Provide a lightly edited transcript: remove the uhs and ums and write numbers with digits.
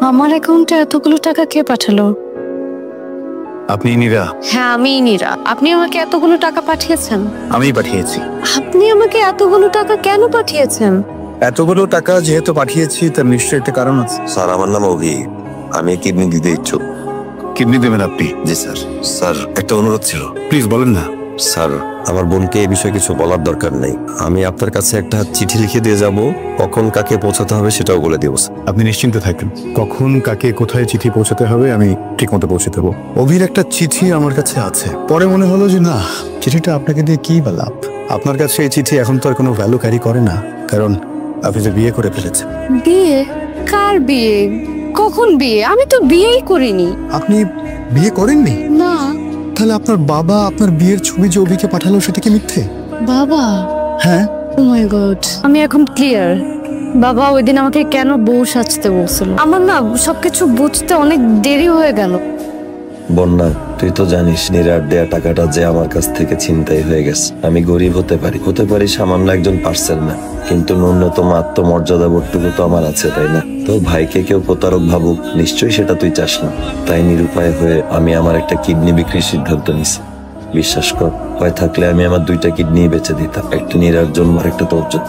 আমার অ্যাকাউন্টে এতগুলো টাকা কে পাঠালো? আপনি নীরা? হ্যাঁ আমি নীরা। আপনি আমাকে এতগুলো টাকা পাঠিয়েছেন? আমিই পাঠিয়েছি। আপনি আমাকে এতগুলো টাকা কেন পাঠিয়েছেন? এতগুলো টাকা যেহেতু পাঠিয়েছি তার নিশ্চয়ই একটা কারণ আছে। স্যার আমার নাম অভি, আমি কিডনি দিতে ইচ্ছুক। কিডনি দেবেন আপনি? জি স্যার। স্যার একটা অনুরোধ ছিল। প্লিজ বলেন না। স্যার আমার বোনকে এই বিষয়ে কিছু বলার দরকার নেই, আমি আপনার কাছে একটা চিঠি লিখে দিয়ে যাব, কখন কাকে পৌঁছাতে হবে সেটাও বলে দিব। আপনি নিশ্চিন্তে থাকেন, কখন কাকে কোথায় চিঠি পৌঁছাতে হবে আমি ঠিক মতো পৌঁছে দেবো। অভির একটা চিঠি আমার কাছে আছে, পরে মনে হলো যে না, চিঠিটা আপনাকে দিয়ে কি বা লাভ। আপনার কাছে এই চিঠি এখন তো আর কোনো ভ্যালু ক্যারি করে না, কারণ আপনি যে বিয়ে করে ফেলেছেন। বিয়ে? কার বিয়ে? কখন বিয়ে? আমি তো বিয়েই করিনি। আপনি বিয়ে করেননি? না। তাহলে আপনার বাবা আপনার বিয়ের ছবি যে অভিকে পাঠালো সেটা কি মিথ্যে? বাবা? হ্যাঁ। ও মাই গড, আমি এখন ক্লিয়ার। বাবা ওইদিন আমাকে কেন বউ সাজতে বলছিল, আমার না সবকিছু বুঝতে অনেক দেরি হয়ে গেল। বন্যা, তুই তো জানিস নীরার দেয়া টাকাটা যে আমার কাছ থেকে ছিনতাই হয়ে গেছে। আমি গরিব হতে পারি সামান্য একজন পার্সেল না, কিন্তু ন্যূনতম আত্মমর্যাদা বোধটুকু তো আমার আছে, তাই না? তোর ভাইকে কেউ প্রতারক ভাবুক, নিশ্চয়ই সেটা তুই চাস না। তাই নিরুপায় হয়ে আমি আমার একটা কিডনি বিক্রির সিদ্ধান্ত নিছি। বিশ্বাস কর, ভয় থাকলে আমি আমার 2টা কিডনি বেচে দিতাম, একটা নীরার জন্য আর একটা তোর জন্য।